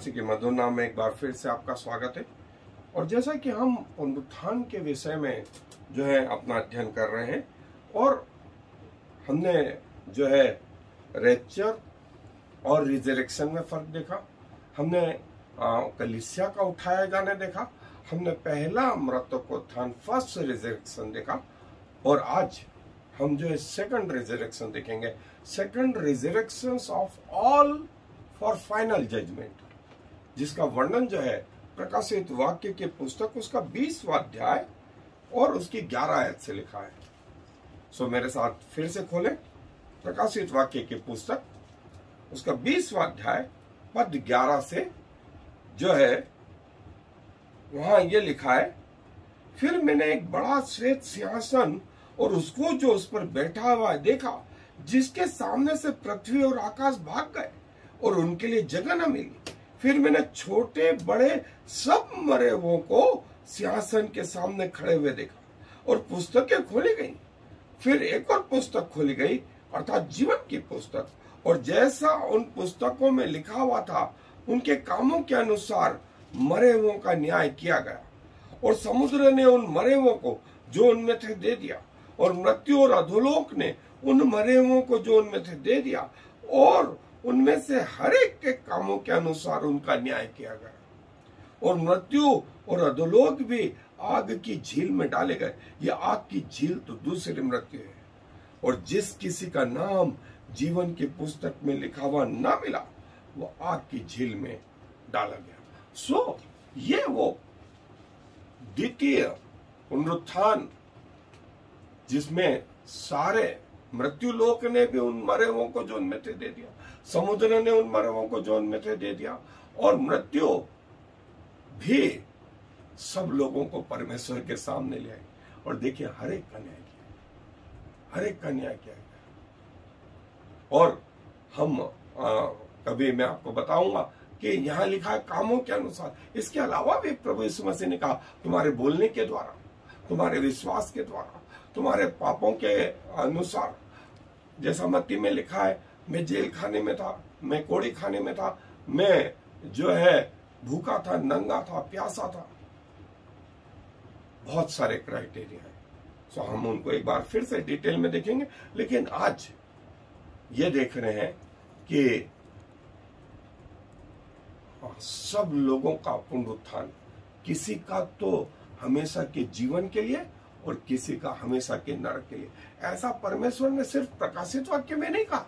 मसीह के मधुर नाम में एक बार फिर से आपका स्वागत है। और जैसा कि हम पुनरुत्थान के विषय में जो है अपना अध्ययन कर रहे हैं और हमने जो है रैप्चर और रिजरेक्शन में फर्क देखा, हमने कलीसिया का उठाया जाने देखा, हमने पहला मृतकों को उत्थान फर्स्ट रिजरेक्शन देखा और आज हम जो है सेकंड रिजरेक्शन देखेंगे, second resurrection of all for final judgement, जिसका वर्णन जो है प्रकाशित वाक्य के पुस्तक उसका 20वां अध्याय और उसकी 11 आयत से लिखा है। सो मेरे साथ फिर से खोलें प्रकाशित वाक्य की पुस्तक उसका 20वां अध्याय पद 11 से जो है वहां ये लिखा है, फिर मैंने एक बड़ा श्वेत सिंहासन और उसको जो उस पर बैठा हुआ देखा, जिसके सामने से पृथ्वी और आकाश भाग गए और उनके लिए जगह न मिली। फिर मैंने छोटे बड़े सब मरे हुओं को सिंहासन के सामने खड़े हुए देखा और पुस्तकें खोली गई। फिर एक और पुस्तक खोली गई अर्थात जीवन की पुस्तक, और जैसा उन पुस्तकों में लिखा हुआ था उनके कामों के अनुसार मरे हुओं का न्याय किया गया। और समुद्र ने उन मरे हुओं को जो उनमें थे दे दिया, और मृत्यु और अधोलोक ने उन मरे हुओं को जो उनमें थे दे दिया, और उनमें से हर एक के कामों के अनुसार उनका न्याय किया गया। और मृत्यु और अधोलोक भी आग की झील में डाले गए। यह आग की झील तो दूसरी मृत्यु है, और जिस किसी का नाम जीवन की पुस्तक में लिखा हुआ ना मिला वो आग की झील में डाला गया। सो ये वो द्वितीय पुनरुत्थान जिसमें सारे मृत्यु लोक ने भी उन मरे हुओं को जो उनमें थे दे दिया, समुद्र ने उन मरे हुओं को जो उनमें थे दे दिया, और मृत्यु भी सब लोगों को परमेश्वर के सामने ले आई। और देखिए हर एक का न्याय किया, हर एक का न्याय किया गया। और हम कभी मैं आपको बताऊंगा कि यहाँ लिखा है कामों के अनुसार। इसके अलावा भी प्रभु यीशु मसीह ने कहा तुम्हारे बोलने के द्वारा, तुम्हारे विश्वास के द्वारा, तुम्हारे पापों के अनुसार। जैसा मत्ती में लिखा है, मैं जेल खाने में था, मैं कोड़ी खाने में था, मैं जो है भूखा था, नंगा था, प्यासा था। बहुत सारे क्राइटेरिया है। सो हम उनको एक बार फिर से डिटेल में देखेंगे, लेकिन आज ये देख रहे हैं कि सब लोगों का पुनरुत्थान, किसी का तो हमेशा के जीवन के लिए और किसी का हमेशा के नरक के लिए। ऐसा परमेश्वर ने सिर्फ प्रकाशित वाक्य में नहीं कहा,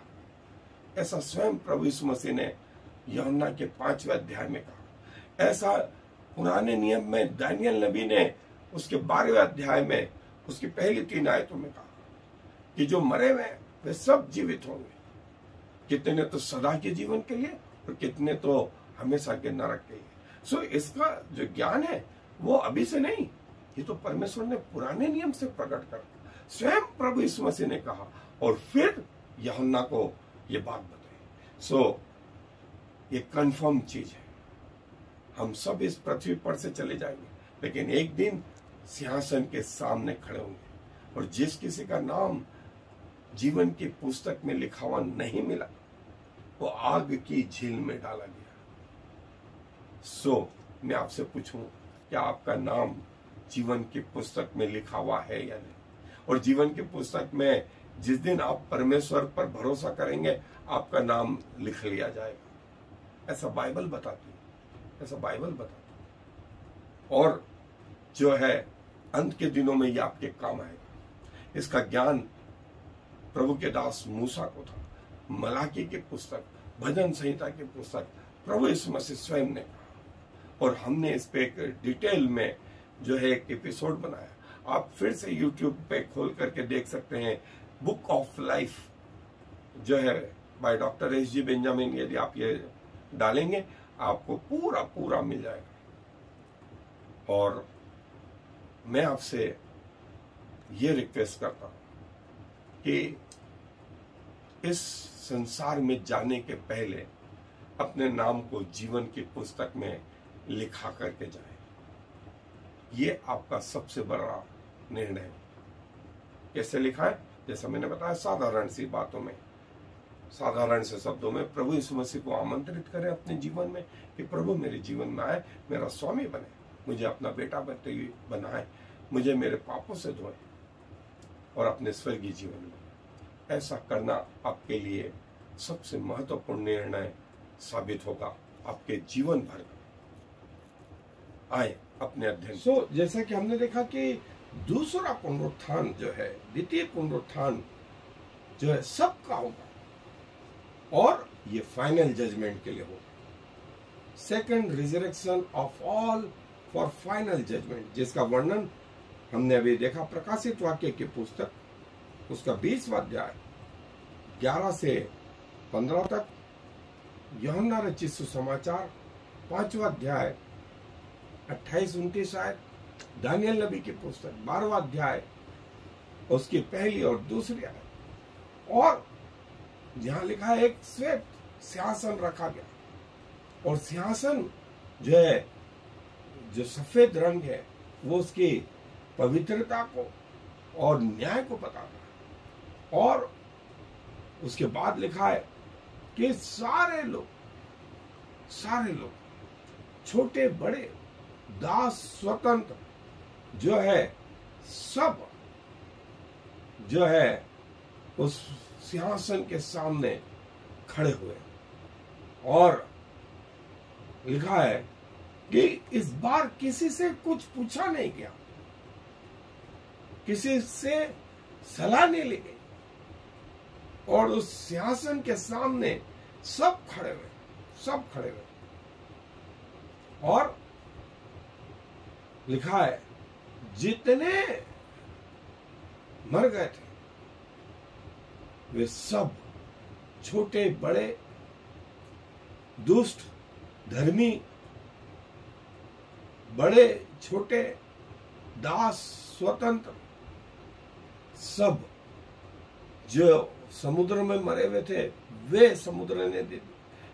ऐसा स्वयं प्रभु यीशु मसीह ने यूहन्ना के 5वें अध्याय में कहा। ऐसा पुराने नियम में दानियल नबी ने उसके 12वें अध्याय में उसकी पहली 3 आयतों में कहा कि जो मरे हुए वे सब जीवित होंगे, कितने तो सदा के जीवन के लिए और कितने तो हमेशा के नरक के लिए। सो इसका जो ज्ञान है वो अभी से नहीं, ये तो परमेश्वर ने पुराने नियम से प्रकट कर स्वयं प्रभु यीशु मसीह ने कहा और फिर यूहन्ना को ये बात बताई। सो ये कंफर्म चीज है। हम सब इस पृथ्वी पर से चले जाएंगे, लेकिन एक दिन सिंहासन के सामने खड़े होंगे, और जिस किसी का नाम जीवन की पुस्तक में लिखा हुआ नहीं मिला वो आग की झील में डाला गया। सो मैं आपसे पूछूं, क्या आपका नाम जीवन की पुस्तक में लिखा हुआ है या नहीं? और जीवन की पुस्तक में जिस दिन आप परमेश्वर पर भरोसा करेंगे आपका नाम लिख लिया जाएगा। ऐसा बाइबल बताती है, ऐसा बाइबल बताती है। और जो है अंत के दिनों में ये आपके काम आएगा। इसका ज्ञान प्रभु के दास मूसा को था। मलाकी की पुस्तक, भजन संहिता की पुस्तक प्रभु यीशु मसीह स्वयं ने कहा, और हमने इस पे एक डिटेल में जो है एक एपिसोड बनाया। आप फिर से YouTube पे खोल करके देख सकते हैं। बुक ऑफ लाइफ जो है बाय डॉक्टर एस.जी. बेंजामिन, यदि आप ये डालेंगे आपको पूरा पूरा मिल जाएगा। और मैं आपसे ये रिक्वेस्ट करता हूं कि इस संसार में जाने के पहले अपने नाम को जीवन की पुस्तक में लिखा करके जाए। ये आपका सबसे बड़ा निर्णय है। कैसे लिखा है? जैसा मैंने बताया साधारण सी बातों में, साधारण से शब्दों में प्रभु यीशु मसीह को आमंत्रित करें अपने जीवन में कि प्रभु मेरे जीवन में आए, मेरा स्वामी बने, मुझे अपना बेटा बनाए, मुझे मेरे पापों से धोए और अपने स्वर्गीय जीवन में। ऐसा करना आपके लिए सबसे महत्वपूर्ण निर्णय साबित होगा आपके जीवन भर का। आए अपने अध्ययन। जैसा कि हमने देखा कि दूसरा पुनरुत्थान जो है, द्वितीय पुनरुत्थान जो है सबका होगा और ये फाइनल जजमेंट के लिए होगा। Second resurrection of all for final judgement, जिसका वर्णन हमने अभी देखा प्रकाशित वाक्य की पुस्तक, उसका 20वां अध्याय 11 से 15 तक, यूहन्ना रचित सुसमाचार 5वां अध्याय 28-29 शायद, दानियल नबी की पुस्तक 12वां अध्याय उसकी पहली और दूसरी आयत। और यहां लिखा है एक श्वेत सिंहासन रखा गया और सिंहासन जो है, जो सफेद रंग है, वो उसकी पवित्रता को और न्याय को बताता है। और उसके बाद लिखा है कि सारे लोग छोटे बड़े, दास स्वतंत्र जो है, सब जो है उस सिंहासन के सामने खड़े हुए। और लिखा है कि इस बार किसी से कुछ पूछा नहीं गया, किसी से सलाह नहीं ली गई, और उस सिंहासन के सामने सब खड़े हुए। और लिखा है जितने मर गए थे वे सब, छोटे बड़े, दुष्ट धर्मी, बड़े छोटे, दास स्वतंत्र, सब जो समुद्र में मरे हुए थे वे समुद्र ने दे दी,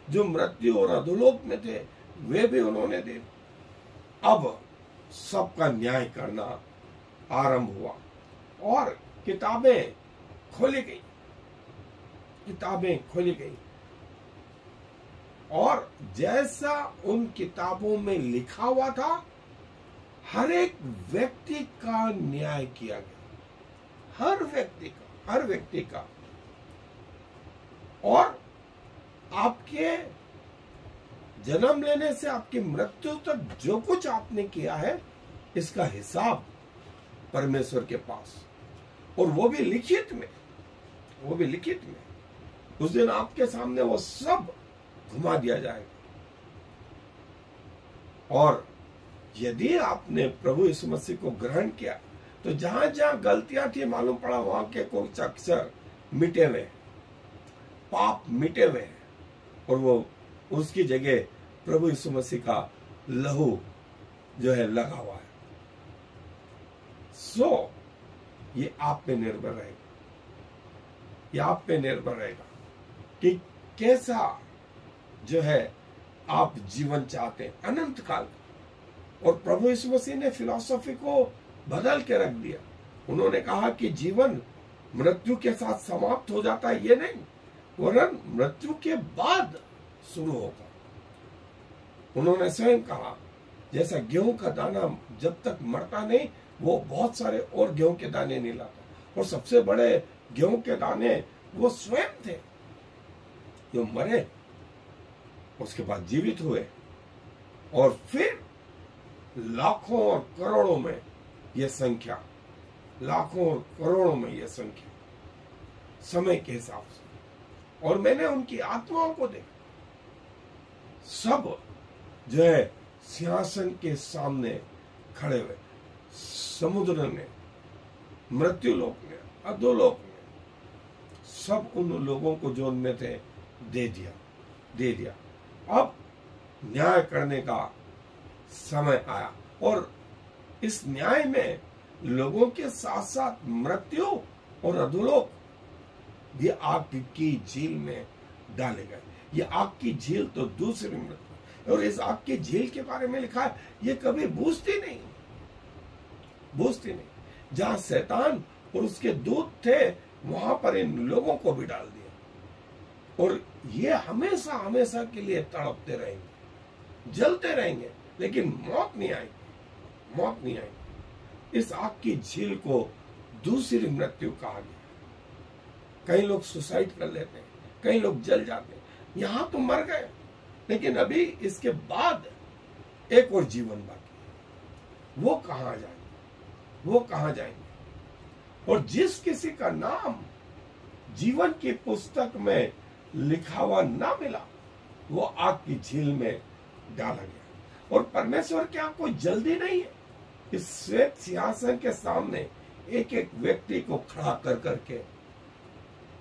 जो मृत्यु और अधोलोक में थे वे भी उन्होंने दे दी। अब सबका न्याय करना आरंभ हुआ और किताबें खोली गई। और जैसा उन किताबों में लिखा हुआ था, हर एक व्यक्ति का न्याय किया गया, हर व्यक्ति का। और आपके जन्म लेने से आपकी मृत्यु तक जो कुछ आपने किया है, इसका हिसाब परमेश्वर के पास, और वो भी लिखित में। उस दिन आपके सामने वो सब घुमा दिया जाएगा। और यदि आपने प्रभु यीशु मसीह को ग्रहण किया, तो जहां जहां गलतियां थी, मालूम पड़ा वहां के कुछ अक्षर मिटे हुए, पाप मिटे हुए, और वो उसकी जगह प्रभु यीशु मसीह का लहू जो है लगा हुआ है। ये आप पे निर्भर रहेगा, कि कैसा जो है आप जीवन चाहते हैं अनंत काल का। और प्रभु यीशु मसीह ने फिलॉसफी को बदल के रख दिया। उन्होंने कहा कि जीवन मृत्यु के साथ समाप्त हो जाता है, ये नहीं, वरन मृत्यु के बाद शुरू होगा। उन्होंने स्वयं कहा, जैसा गेहूं का दाना जब तक मरता नहीं, वो बहुत सारे और गेहूं के दाने नहीं लाता। और सबसे बड़े गेहूं के दाने वो स्वयं थे जो मरे, उसके बाद जीवित हुए, और फिर लाखों और करोड़ों में यह संख्या, समय के हिसाब से। और मैंने उनकी आत्माओं को देखा, सब जो है सिंहासन के सामने खड़े हुए, समुद्र ने, मृत्यु लोक ने, अधोलोक ने, सब उन लोगों को जो उनमें थे दे दिया। अब न्याय करने का समय आया, और इस न्याय में लोगों के साथ साथ मृत्यु और अधोलोक ये आग की झील में डाले गए। ये आग की झील तो दूसरी मृत्यु, और इस आग की झील के बारे में लिखा है, ये कभी बुझती नहीं। जहां शैतान और उसके दूत थे, वहां पर इन लोगों को भी डाल दिया। और ये हमेशा हमेशा के लिए तड़पते रहेंगे, जलते रहेंगे, लेकिन मौत नहीं आएगी, मौत नहीं आएगी। इस आग की झील को दूसरी मृत्यु कहा गया। कई लोग सुसाइड कर लेते हैं, कई लोग जल जाते हैं। यहां तो मर गए, लेकिन अभी इसके बाद एक और जीवन बाकी है। वो कहां जाएंगे, वो कहां जाएंगे? और जिस किसी का नाम जीवन की पुस्तक में लिखा हुआ ना मिला, वो आग की झील में डाला गया। और परमेश्वर क्या कोई जल्दी नहीं है? इस श्वेत सिंहासन के सामने एक एक व्यक्ति को खड़ा कर करके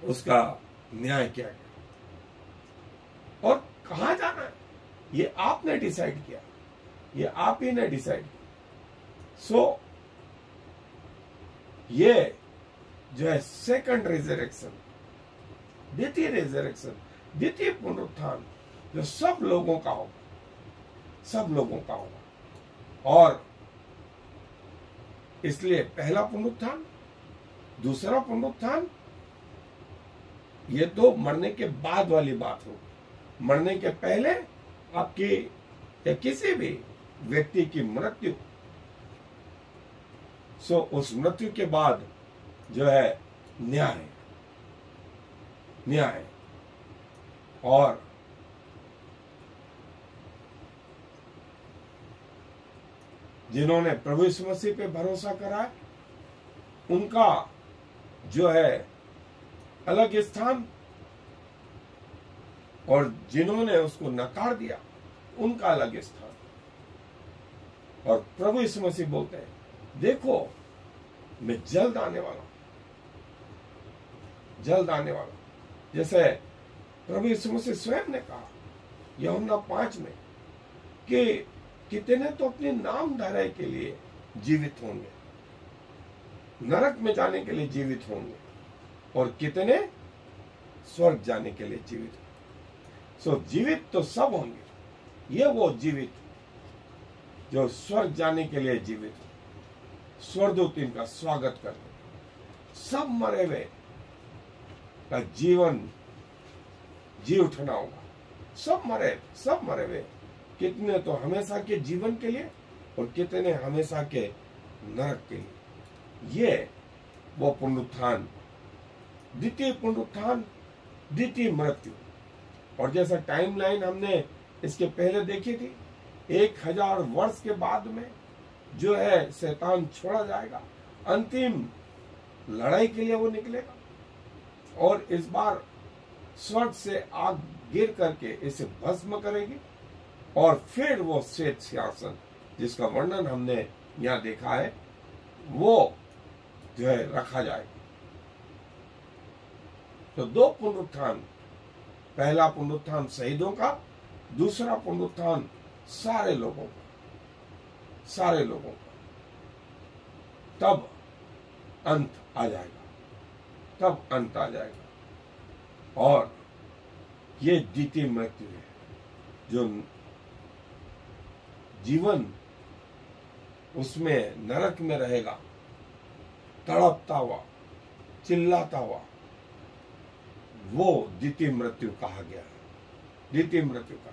उसका न्याय किया गया। और कहां जाना है ये आपने डिसाइड किया, ये आप ही ने डिसाइड किया। सो ये जो है सेकंड रिजरेक्शन, द्वितीय रिजरेक्शन, द्वितीय पुनरुत्थान, जो सब लोगों का होगा, सब लोगों का होगा। और इसलिए पहला पुनरुत्थान, दूसरा पुनरुत्थान, ये तो मरने के बाद वाली बात होगी। मरने के पहले आपकी या किसी भी व्यक्ति की मृत्यु, सो उस मृत्यु के बाद जो है न्याय, न्याय। और जिन्होंने प्रभु यीशु मसीह पे भरोसा करा है, उनका जो है अलग स्थान, और जिन्होंने उसको नकार दिया उनका अलग स्थान। और प्रभु यीशु मसीह बोलते हैं, देखो मैं जल्द आने वाला हूं, जल्द आने वाला हूं। जैसे प्रभु यीशु मसीह स्वयं ने कहा यूहन्ना 5 में कि कितने तो अपने नामधराई के लिए जीवित होंगे, नरक में जाने के लिए जीवित होंगे, और कितने स्वर्ग जाने के लिए जीवित होंगे। सो जीवित तो सब होंगे, ये वो जीवित जो स्वर्ग जाने के लिए जीवित हो, स्वर्गदूत इनका स्वागत करते। सब मरे हुए का जीवन जी उठना होगा। सब मरे हुए, कितने तो हमेशा के जीवन के लिए और कितने हमेशा के नरक के लिए। ये वो पुनरुत्थान, द्वितीय पुनरुत्थान, द्वितीय मृत्यु। और जैसा टाइमलाइन हमने इसके पहले देखी थी, 1000 वर्ष के बाद में जो है शैतान छोड़ा जाएगा, अंतिम लड़ाई के लिए वो निकलेगा। और इस बार स्वर्ग से आग गिर करके इसे भस्म करेगी, और फिर वो श्वेत सिंहासन जिसका वर्णन हमने यहाँ देखा है, वो जो है रखा जाएगा। तो दो पुनरुत्थान, पहला पुनरुत्थान शहीदों का, दूसरा पुनरुत्थान सारे लोगों का, सारे लोगों का। तब अंत आ जाएगा, तब अंत आ जाएगा। और ये द्वितीय मृत्यु है, जो जीवन उसमें नरक में रहेगा, तड़पता हुआ, चिल्लाता हुआ, वो द्वितीय मृत्यु कहा गया है, द्वितीय मृत्यु का।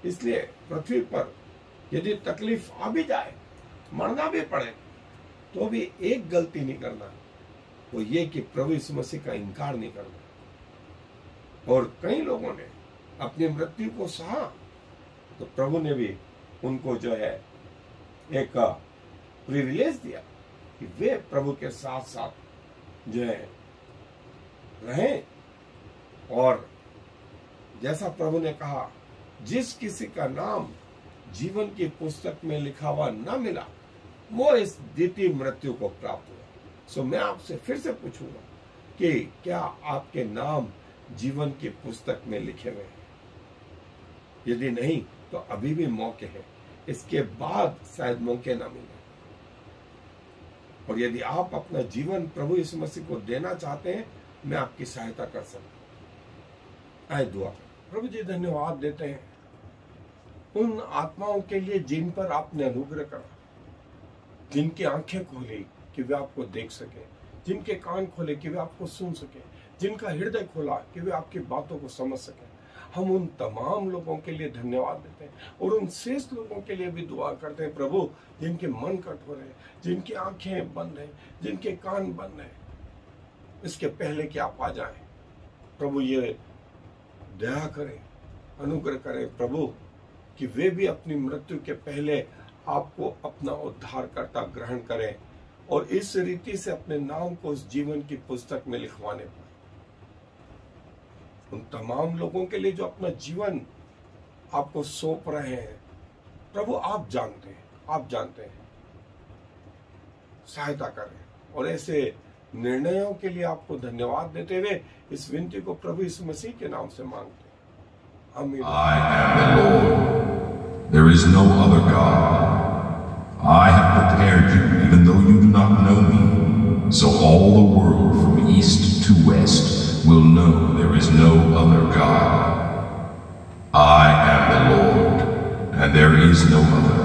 इसलिए पृथ्वी पर यदि तकलीफ आ भी जाए, मरना भी पड़े, तो भी एक गलती नहीं करना, वो ये कि प्रभु यीशु मसीह का इनकार नहीं करना। और कई लोगों ने अपनी मृत्यु को सहा, तो प्रभु ने भी उनको जो है एक प्रिविलेज दिया कि वे प्रभु के साथ साथ जो है रहें। और जैसा प्रभु ने कहा, जिस किसी का नाम जीवन की पुस्तक में लिखा हुआ न मिला, वो इस द्वितीय मृत्यु को प्राप्त हुआ। सो मैं आपसे फिर से पूछूंगा कि क्या आपके नाम जीवन की पुस्तक में लिखे हुए हैं? यदि नहीं, तो अभी भी मौके हैं, इसके बाद शायद मौके ना मिले। और यदि आप अपना जीवन प्रभु यीशु मसीह को देना चाहते हैं, मैं आपकी सहायता कर सकता हूं। आए दुआ करें। प्रभु जी, धन्यवाद देते हैं उन आत्माओं के लिए जिन पर आपने अनुग्रह करा, जिनकी आंखें खोली कि वे आपको देख सके, जिनके कान खोले कि वे आपको सुन सके, जिनका हृदय खोला कि वे आपकी बातों को समझ सकें। हम उन तमाम लोगों के लिए धन्यवाद देते हैं और उन शेष लोगों के लिए भी दुआ करते हैं प्रभु, जिनके मन कठोर हैं, जिनकी आंखें बंद हैं, जिनके कान बंद हैं। इसके पहले कि आप आ जाएं प्रभु, ये दया करें, अनुग्रह करें प्रभु, कि वे भी अपनी मृत्यु के पहले आपको अपना उद्धारकर्ता ग्रहण करें और इस रीति से अपने नाम को उस जीवन की पुस्तक में लिखवाने पाए। उन तमाम लोगों के लिए जो अपना जीवन आपको सौंप रहे हैं प्रभु, आप जानते हैं, आप जानते हैं, सहायता करें। और ऐसे निर्णयों के लिए आपको धन्यवाद देते हुए इस विनती को प्रभु यीशु मसीह के नाम से मांगते हैं, आमीन। I am the Lord. There is no other God. I have prepared you, even though you do not know me, so all the world from east to west will know there is no other God. I am the Lord, and there is no other.